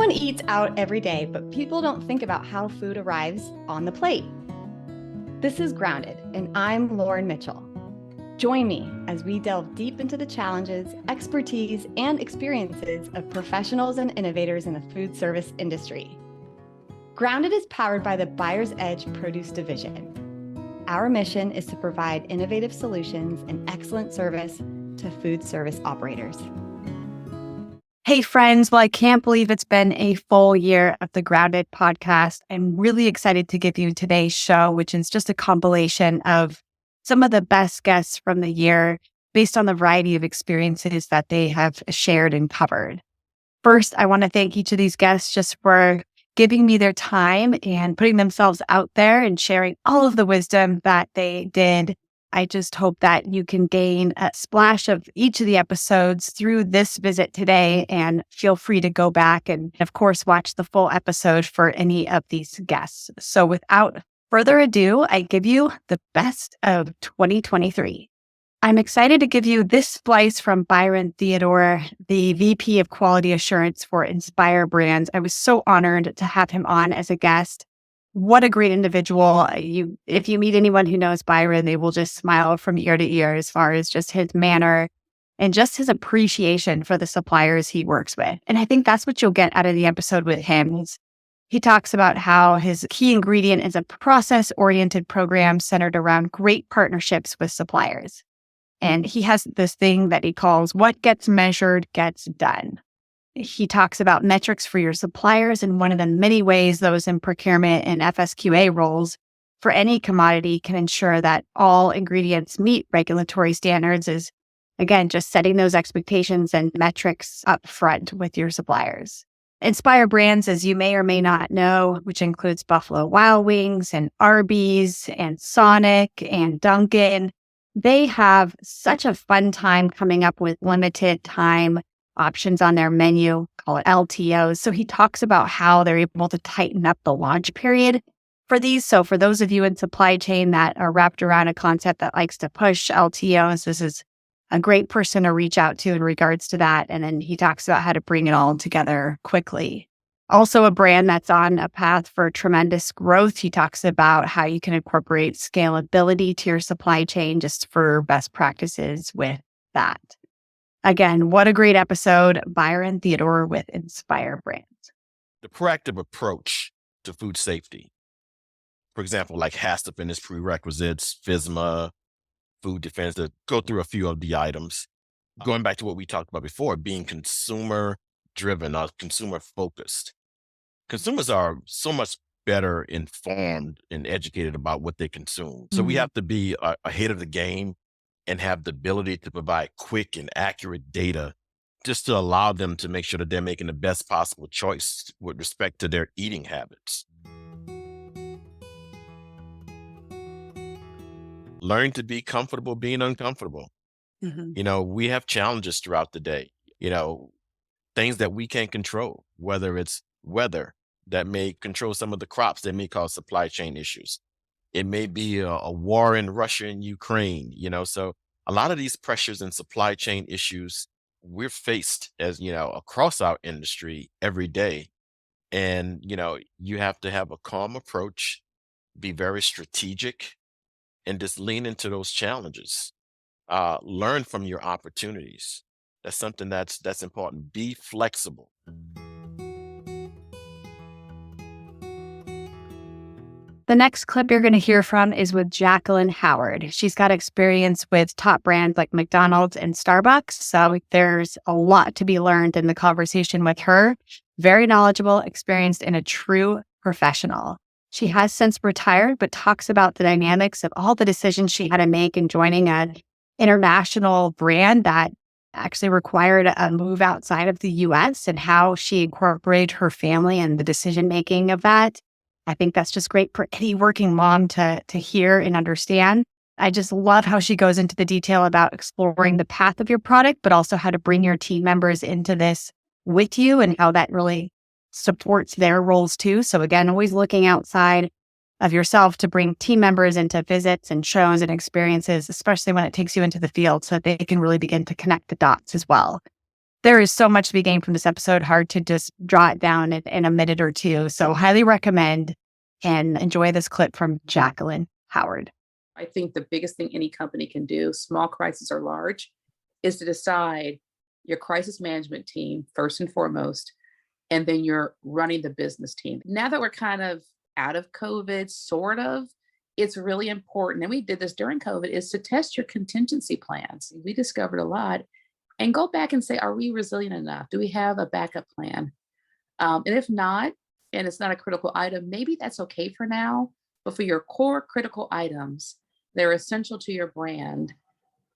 Everyone eats out every day, but people don't think about how food arrives on the plate. This is Grounded, and I'm Lauren Mitchell. Join me as we delve deep into the challenges, expertise, and experiences of professionals and innovators in the food service industry. Grounded is powered by the Buyer's Edge Produce Division. Our mission is to provide innovative solutions and excellent service to food service operators. Hey friends, well, I can't believe it's been a full year of the Grounded podcast. I'm really excited to give you today's show, which is just a compilation of some of the best guests from the year based on the variety of experiences that they have shared and covered. First, I want to thank each of these guests just for giving me their time and putting themselves out there and sharing all of the wisdom that they did. I just hope that you can gain a splash of each of the episodes through this visit today, and feel free to go back and, of course, watch the full episode for any of these guests. So without further ado, I give you the best of 2023. I'm excited to give you this splice from Byron Theodore, the VP of Quality Assurance for Inspire Brands. I was so honored to have him on as a guest. What a great individual. If you meet anyone who knows Byron, they will just smile from ear to ear as far as just his manner and just his appreciation for the suppliers he works with. And I think that's what you'll get out of the episode with him. He talks about how his key ingredient is a process-oriented program centered around great partnerships with suppliers. And he has this thing that he calls what gets measured gets done. He talks about metrics for your suppliers, and one of the many ways those in procurement and FSQA roles for any commodity can ensure that all ingredients meet regulatory standards is, again, just setting those expectations and metrics up front with your suppliers. Inspire Brands, as you may or may not know, which includes Buffalo Wild Wings and Arby's and Sonic and Dunkin', they have such a fun time coming up with limited time options on their menu, call it LTOs. So he talks about how they're able to tighten up the launch period for these. So for those of you in supply chain that are wrapped around a concept that likes to push LTOs, this is a great person to reach out to in regards to that. And then he talks about how to bring it all together quickly. Also a brand that's on a path for tremendous growth. He talks about how you can incorporate scalability to your supply chain just for best practices with that. Again, what a great episode. Byron Theodore with Inspire Brands. The proactive approach to food safety, for example, like HACCP and its prerequisites, FSMA, food defense, to go through a few of the items. Going back to what we talked about before, being consumer driven or consumer focused. Consumers are so much better informed and educated about what they consume. So we have to be ahead of the game and have the ability to provide quick and accurate data just to allow them to make sure that they're making the best possible choice with respect to their eating habits. Learn to be comfortable being uncomfortable. We have challenges throughout the day, things that we can't control, whether it's weather that may control some of the crops that may cause supply chain issues. It may be a war in Russia and Ukraine, so a lot of these pressures and supply chain issues we're faced as, across our industry every day. And, you have to have a calm approach, be very strategic, and just lean into those challenges. Learn from your opportunities. That's something that's important. Be flexible. The next clip you're going to hear from is with Jacquelyn Howard. She's got experience with top brands like McDonald's and Starbucks. So there's a lot to be learned in the conversation with her. Very knowledgeable, experienced, and a true professional. She has since retired, but talks about the dynamics of all the decisions she had to make in joining an international brand that actually required a move outside of the US and how she incorporated her family and the decision-making of that. I think that's just great for any working mom to hear and understand. I just love how she goes into the detail about exploring the path of your product, but also how to bring your team members into this with you and how that really supports their roles too. So again, always looking outside of yourself to bring team members into visits and shows and experiences, especially when it takes you into the field so that they can really begin to connect the dots as well. There is so much to be gained from this episode. Hard to just draw it down in a minute or two. So highly recommend and enjoy this clip from Jacquelyn Howard. I think the biggest thing any company can do, small crisis or large, is to decide your crisis management team first and foremost, and then you're running the business team. Now that we're kind of out of COVID, sort of, it's really important, and we did this during COVID, is to test your contingency plans. We discovered a lot. And go back and say, are we resilient enough? Do we have a backup plan? And if not, and it's not a critical item, maybe that's okay for now. But for your core critical items, they're essential to your brand.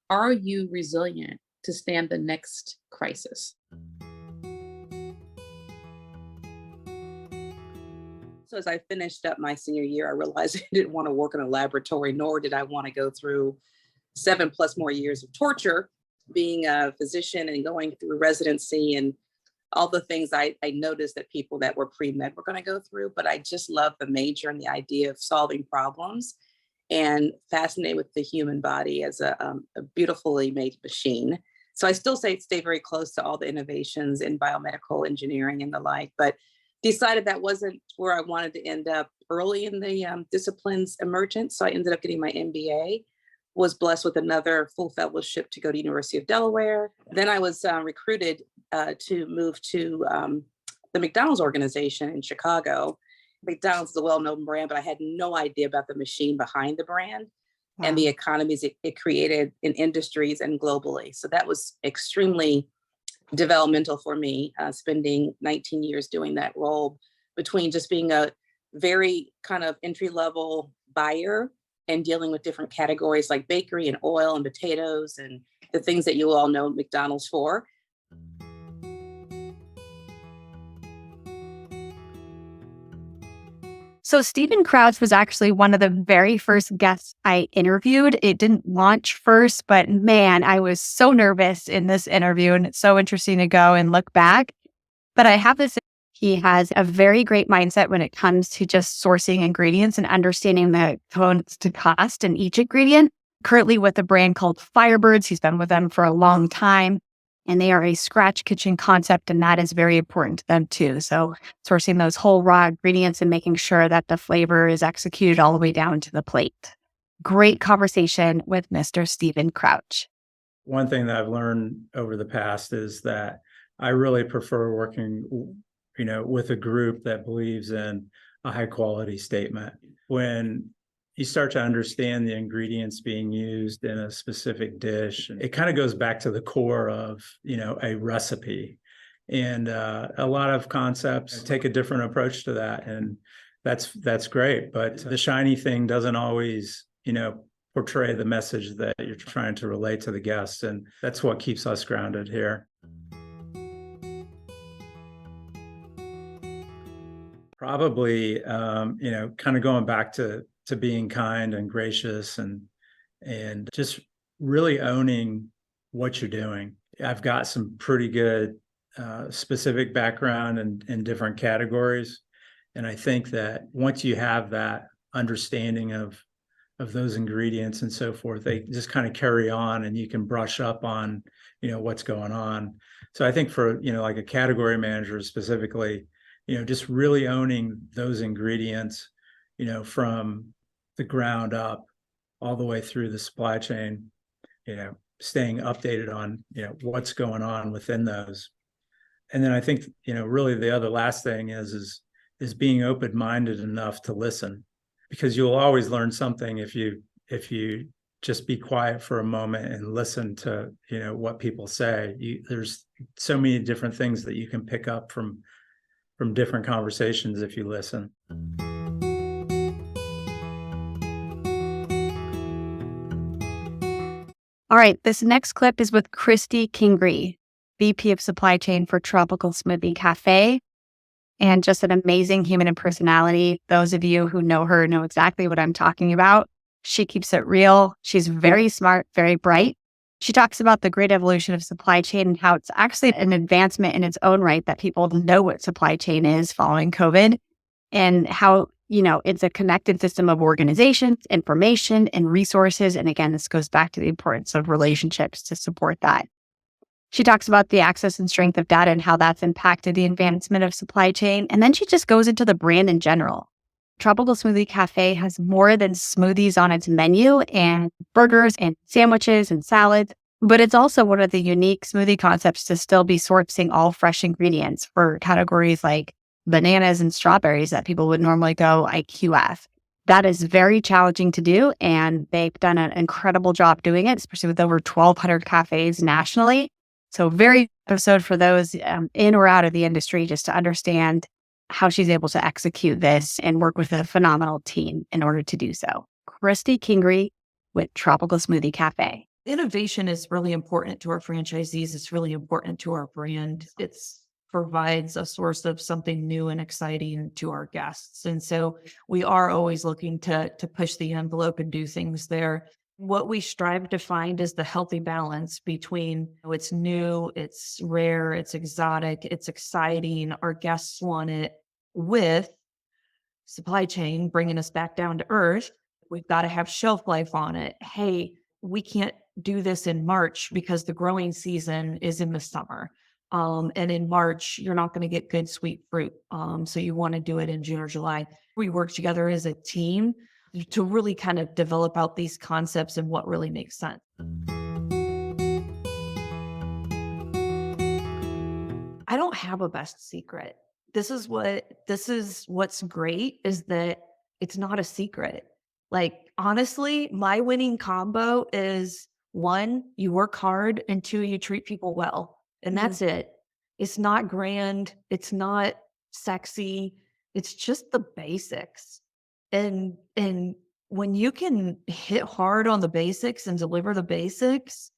Are you resilient to stand the next crisis? So as I finished up my senior year, I realized I didn't want to work in a laboratory, nor did I want to go through 7+ more years of torture being a physician and going through residency and all the things I noticed that people that were pre-med were going to go through. But I just love the major and the idea of solving problems and fascinated with the human body as a beautifully made machine. So I still stay very close to all the innovations in biomedical engineering and the like, but decided that wasn't where I wanted to end up early in the disciplines emergence. So I ended up getting my MBA. Was blessed with another full fellowship to go to University of Delaware. Then I was recruited to move to the McDonald's organization in Chicago. McDonald's is a well-known brand, but I had no idea about the machine behind the brand and the economies it created in industries and globally. So that was extremely developmental for me, spending 19 years doing that role between just being a very kind of entry-level buyer and dealing with different categories like bakery and oil and potatoes and the things that you all know McDonald's for. So Steven Crouch was actually one of the very first guests I interviewed. It didn't launch first, but man, I was so nervous in this interview, and it's so interesting to go and look back. But I have this. He has a very great mindset when it comes to just sourcing ingredients and understanding the components to cost in each ingredient. Currently with a brand called Firebirds. He's been with them for a long time, and they are a scratch kitchen concept, and that is very important to them too. So sourcing those whole raw ingredients and making sure that the flavor is executed all the way down to the plate. Great conversation with Mr. Steven Crouch. One thing that I've learned over the past is that I really prefer working with a group that believes in a high quality statement. When you start to understand the ingredients being used in a specific dish, it kind of goes back to the core of, a recipe. And a lot of concepts take a different approach to that. And that's great. But the shiny thing doesn't always, portray the message that you're trying to relate to the guests. And that's what keeps us grounded here. Probably, kind of going back to being kind and gracious and just really owning what you're doing. I've got some pretty good specific background in different categories. And I think that once you have that understanding of those ingredients and so forth, they just kind of carry on and you can brush up on, what's going on. So I think for, like a category manager specifically, just really owning those ingredients, from the ground up all the way through the supply chain, staying updated on, what's going on within those. And then I think, really the other last thing is being open-minded enough to listen, because you'll always learn something if you just be quiet for a moment and listen to, what people say. There's so many different things that you can pick up from different conversations if you listen. All right, this next clip is with Christy Kingree, VP of Supply Chain for Tropical Smoothie Cafe, and just an amazing human and personality. Those of you who know her know exactly what I'm talking about. She keeps it real. She's very smart, very bright. She talks about the great evolution of supply chain and how it's actually an advancement in its own right that people know what supply chain is following COVID, and how, it's a connected system of organizations, information, and resources. And again, this goes back to the importance of relationships to support that. She talks about the access and strength of data and how that's impacted the advancement of supply chain. And then she just goes into the brand in general. Tropical Smoothie Cafe has more than smoothies on its menu and burgers and sandwiches and salads, but it's also one of the unique smoothie concepts to still be sourcing all fresh ingredients for categories like bananas and strawberries that people would normally go IQF. That is very challenging to do, and they've done an incredible job doing it, especially with over 1,200 cafes nationally. So very episode for those in or out of the industry, just to understand how she's able to execute this and work with a phenomenal team in order to do so. Christy Kingery with Tropical Smoothie Cafe. Innovation is really important to our franchisees. It's really important to our brand. It provides a source of something new and exciting to our guests. And so we are always looking to push the envelope and do things there. What we strive to find is the healthy balance between it's new, it's rare, it's exotic, it's exciting, our guests want it, with supply chain bringing us back down to earth. We've got to have shelf life on it. Hey, we can't do this in March because the growing season is in the summer. And in March, you're not going to get good sweet fruit. So you want to do it in June or July. We work together as a team to really kind of develop out these concepts and what really makes sense. I don't have a best secret. This is what's great, is that it's not a secret. Like, honestly, my winning combo is 1, you work hard, and 2, you treat people well. And that's it. It's not grand. It's not sexy. It's just the basics. And when you can hit hard on the basics and deliver the basics,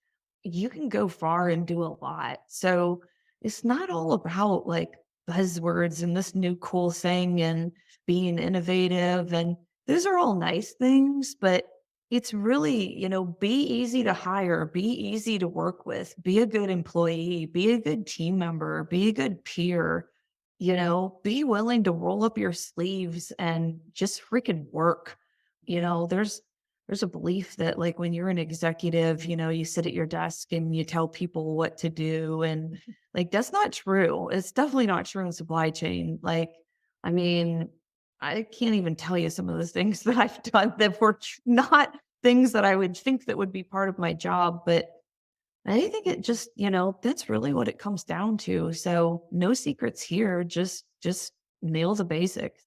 you can go far and do a lot. So it's not all about like buzzwords and this new cool thing and being innovative. And those are all nice things, but it's really, be easy to hire, be easy to work with, be a good employee, be a good team member, be a good peer, be willing to roll up your sleeves and just freaking work. There's a belief that like when you're an executive, you sit at your desk and you tell people what to do. And like, that's not true. It's definitely not true in supply chain. Like, I mean, I can't even tell you some of the things that I've done that were not things that I would think that would be part of my job. But I think it just, that's really what it comes down to. So no secrets here, just nail the basics.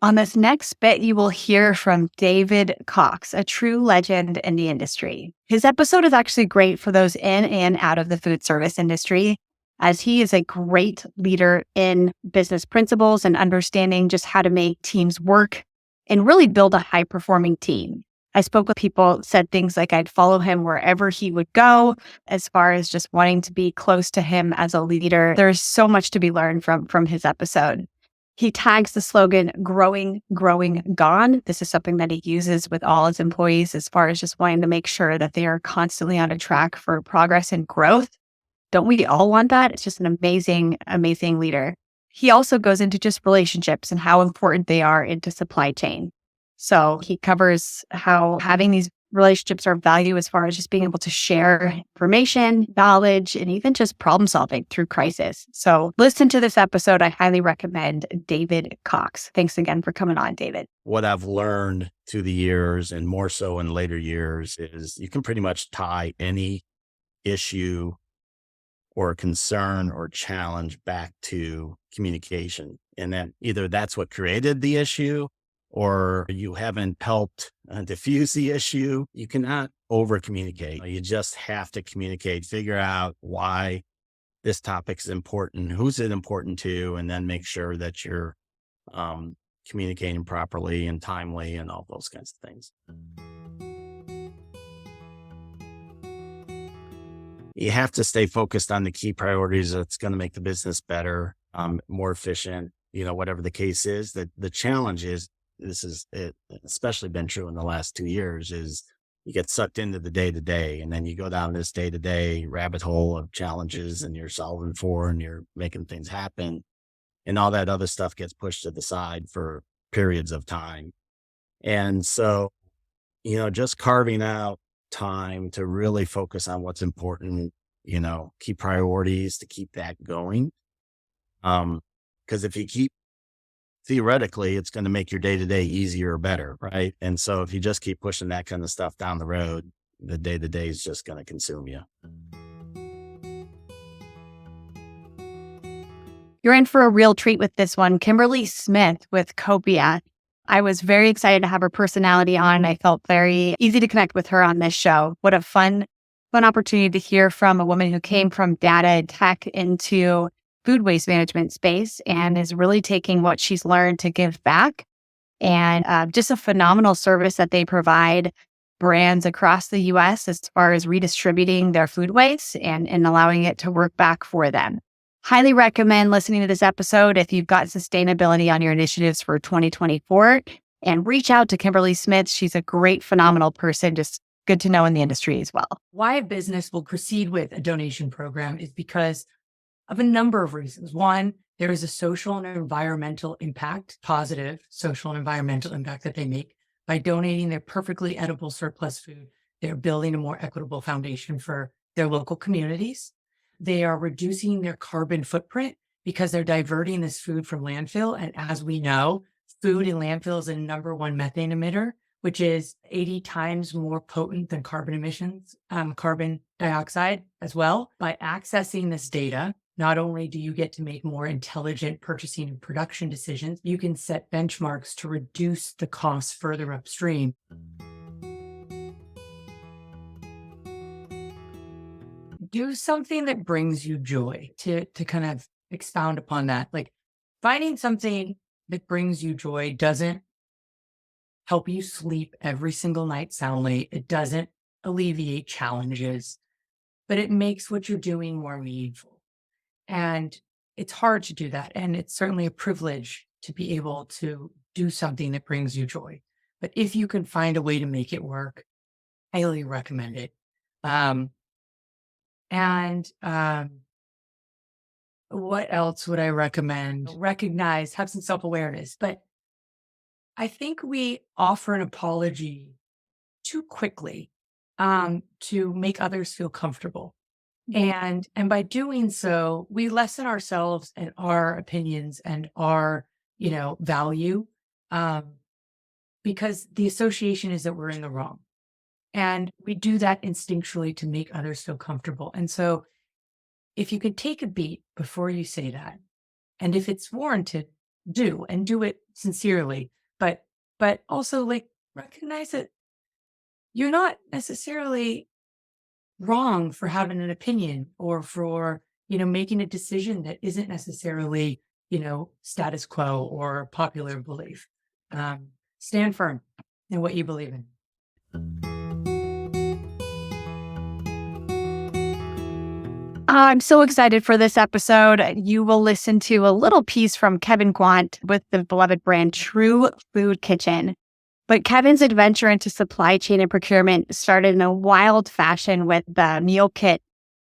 On this next bit, you will hear from David Cox, a true legend in the industry. His episode is actually great for those in and out of the food service industry, as he is a great leader in business principles and understanding just how to make teams work and really build a high-performing team. I spoke with people, said things like I'd follow him wherever he would go, as far as just wanting to be close to him as a leader. There's so much to be learned from his episode. He tags the slogan, growing, gone. This is something that he uses with all his employees as far as just wanting to make sure that they are constantly on a track for progress and growth. Don't we all want that? It's just an amazing, amazing leader. He also goes into just relationships and how important they are into supply chain. So he covers how having these relationships are of value as far as just being able to share information, knowledge, and even just problem solving through crisis. So listen to this episode. I highly recommend David Cox. Thanks again for coming on, David. What I've learned through the years, and more so in later years, is you can pretty much tie any issue or concern or challenge back to communication. And then either that's what created the issue, or you haven't helped diffuse the issue. You cannot over communicate. You just have to communicate, figure out why this topic is important, who's it important to, and then make sure that you're communicating properly and timely and all those kinds of things. You have to stay focused on the key priorities that's going to make the business better, more efficient, whatever the case is. The challenge is, this is it, especially been true in the last 2 years, is you get sucked into the day-to-day, and then you go down this day-to-day rabbit hole of challenges, and you're solving for, and you're making things happen, and all that other stuff gets pushed to the side for periods of time. And so just carving out time to really focus on what's important, key priorities to keep that going. Because if you keep theoretically, it's going to make your day to day easier or better, right? And so if you just keep pushing that kind of stuff down the road, the day to day is just going to consume you. You're in for a real treat with this one. Kimberly Smith with Copia. I was very excited to have her personality on. I felt very easy to connect with her on this show. What a fun opportunity to hear from a woman who came from data and tech into food waste management space and is really taking what she's learned to give back. And just a phenomenal service that they provide brands across the US as far as redistributing their food waste and allowing it to work back for them. Highly recommend listening to this episode if you've got sustainability on your initiatives for 2024, and reach out to Kimberly Smith. She's a great, phenomenal person, just good to know in the industry as well. Why a business will proceed with a donation program is because of a number of reasons. One, there is a social and environmental impact, positive social and environmental impact that they make by donating their perfectly edible surplus food. They're building a more equitable foundation for their local communities. They are reducing their carbon footprint because they're diverting this food from landfill. And as we know, food in landfill is the number one methane emitter, which is 80 times more potent than carbon emissions, carbon dioxide as well. By accessing this data, not only do you get to make more intelligent purchasing and production decisions, you can set benchmarks to reduce the costs further upstream. Do something that brings you joy. To kind of expound upon that. Like, finding something that brings you joy doesn't help you sleep every single night soundly. It doesn't alleviate challenges, but it makes what you're doing more meaningful. And it's hard to do that. And it's certainly a privilege to be able to do something that brings you joy. But if you can find a way to make it work, highly recommend it. What else would I recommend? Recognize, have some self-awareness. But I think we offer an apology too quickly to make others feel comfortable. And by doing so, we lessen ourselves and our opinions and our, value, because the association is that we're in the wrong. And we do that instinctually to make others feel comfortable. And so if you could take a beat before you say that, and if it's warranted, do it sincerely, but also recognize that you're not necessarily wrong for having an opinion or for, making a decision that isn't necessarily, status quo or popular belief. Stand firm in what you believe in. I'm so excited for this episode. You will listen to a little piece from Kevin Quant with the beloved brand True Food Kitchen. But Kevin's adventure into supply chain and procurement started in a wild fashion with the meal kit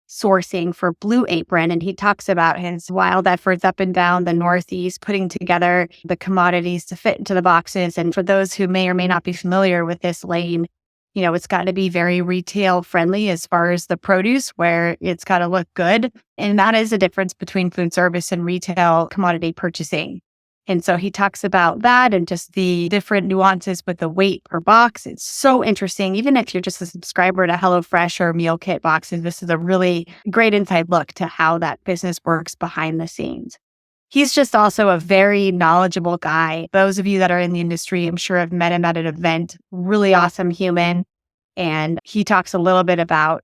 sourcing for Blue Apron. And he talks about his wild efforts up and down the Northeast, putting together the commodities to fit into the boxes. And for those who may or may not be familiar with this lane, it's got to be very retail friendly as far as the produce, where it's got to look good. And that is a difference between food service and retail commodity purchasing. And so he talks about that and just the different nuances with the weight per box. It's so interesting. Even if you're just a subscriber to HelloFresh or meal kit boxes, this is a really great inside look to how that business works behind the scenes. He's just also a very knowledgeable guy. Those of you that are in the industry, I'm sure have met him at an event. Really awesome human. And he talks a little bit about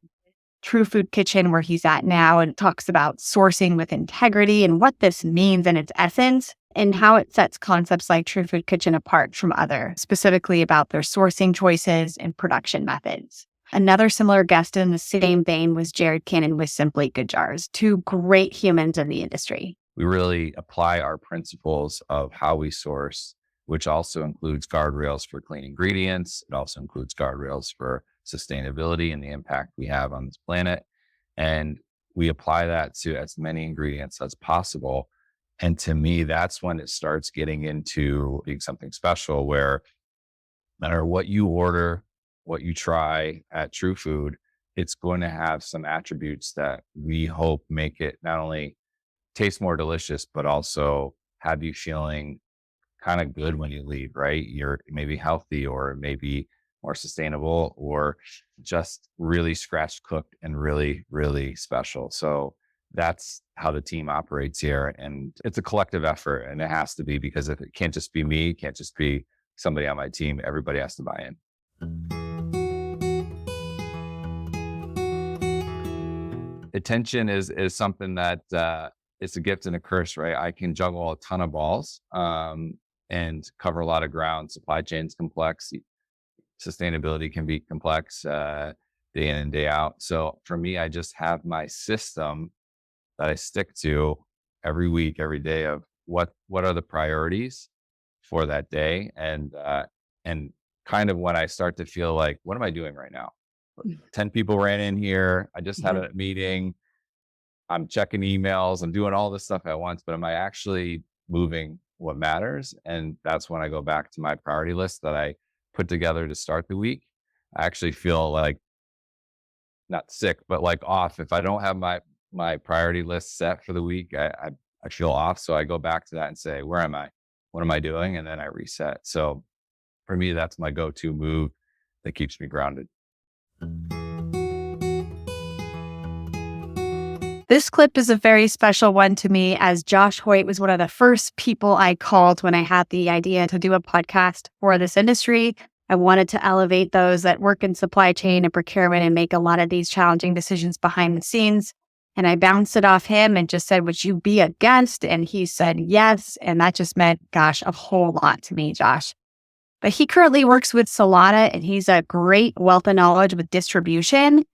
True Food Kitchen, where he's at now, and talks about sourcing with integrity and what this means in its essence and how it sets concepts like True Food Kitchen apart from others, specifically about their sourcing choices and production methods. Another similar guest in the same vein was Jared Cannon with Simply Good Jars, two great humans in the industry. We really apply our principles of how we source, which also includes guardrails for clean ingredients. It also includes guardrails for sustainability and the impact we have on this planet. And we apply that to as many ingredients as possible. And to me, that's when it starts getting into being something special, where no matter what you order, what you try at True Food, it's going to have some attributes that we hope make it not only taste more delicious, but also have you feeling kind of good when you leave, right? You're maybe healthy or maybe more sustainable or just really scratch cooked and really, really special. So that's how the team operates here. And it's a collective effort, and it has to be, because if it can't just be me, it can't just be somebody on my team, everybody has to buy in. Attention is something that it's a gift and a curse, right? I can juggle a ton of balls and cover a lot of ground. Supply chain's complex. Sustainability can be complex day in and day out. So for me, I just have my system that I stick to every week, every day of what are the priorities for that day. And kind of when I start to feel like, what am I doing right now? 10 people ran in here. I just had a meeting. I'm checking emails. I'm doing all this stuff at once, but am I actually moving what matters? And that's when I go back to my priority list that I put together to start the week. I actually feel like not sick, but like off. If I don't have my priority list set for the week, I feel off. So I go back to that and say, where am I? What am I doing? And then I reset. So for me, that's my go-to move that keeps me grounded. This clip is a very special one to me, as Josh Hoyt was one of the first people I called when I had the idea to do a podcast for this industry. I wanted to elevate those that work in supply chain and procurement and make a lot of these challenging decisions behind the scenes. And I bounced it off him and just said, would you be a guest? And he said yes. And that just meant, gosh, a whole lot to me, Josh. But he currently works with Solana, and he's a great wealth of knowledge with distribution.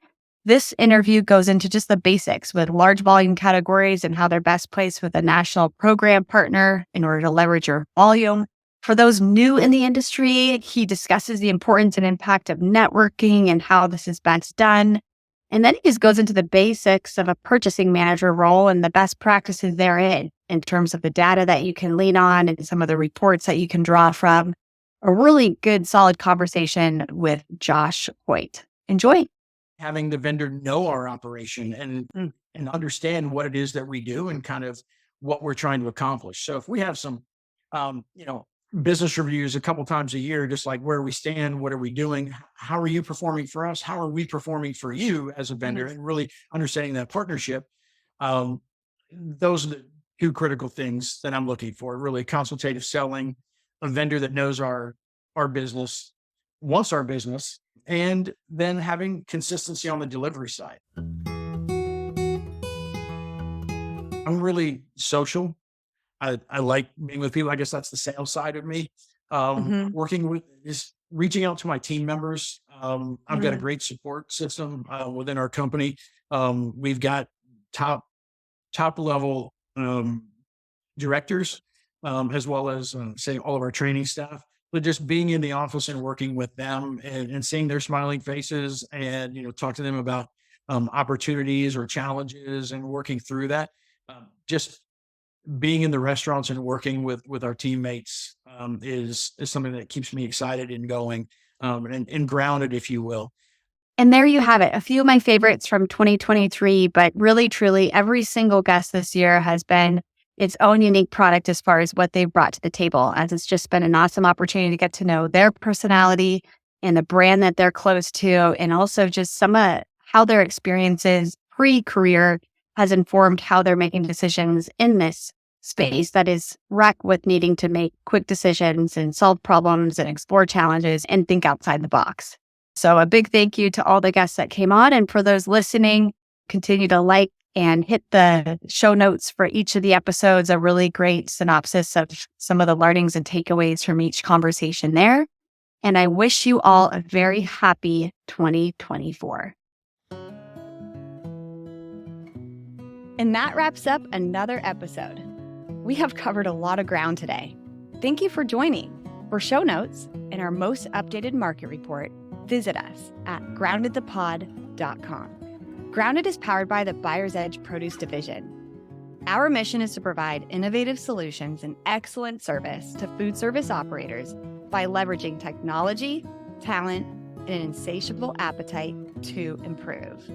This interview goes into just the basics with large volume categories and how they're best placed with a national program partner in order to leverage your volume. For those new in the industry, he discusses the importance and impact of networking and how this is best done. And then he just goes into the basics of a purchasing manager role and the best practices therein in terms of the data that you can lean on and some of the reports that you can draw from. A really good, solid conversation with Josh Hoyt. Enjoy. Having the vendor know our operation and understand what it is that we do and kind of what we're trying to accomplish. So if we have some, business reviews a couple times a year, just like where we stand, what are we doing? How are you performing for us? How are we performing for you as a vendor? And really understanding that partnership. Those are the two critical things that I'm looking for. Really consultative selling, a vendor that knows our business, wants our business, and then having consistency on the delivery side. I'm really social. I like being with people. I guess that's the sales side of me. Working with is reaching out to my team members. I've got a great support system within our company. We've got top level directors, as well as say all of our training staff. But just being in the office and working with them and seeing their smiling faces and, talk to them about opportunities or challenges and working through that. Just being in the restaurants and working with our teammates is something that keeps me excited and going and grounded, if you will. And there you have it. A few of my favorites from 2023, but really, truly, every single guest this year has been its own unique product as far as what they've brought to the table, as it's just been an awesome opportunity to get to know their personality and the brand that they're close to, and also just some of how their experiences pre-career has informed how they're making decisions in this space that is wrecked with needing to make quick decisions and solve problems and explore challenges and think outside the box. So a big thank you to all the guests that came on. And for those listening, continue to like and hit the show notes for each of the episodes, a really great synopsis of some of the learnings and takeaways from each conversation there. And I wish you all a very happy 2024. And that wraps up another episode. We have covered a lot of ground today. Thank you for joining. For show notes and our most updated market report, visit us at groundedthepod.com. Grounded is powered by the Buyer's Edge Produce Division. Our mission is to provide innovative solutions and excellent service to food service operators by leveraging technology, talent, and an insatiable appetite to improve.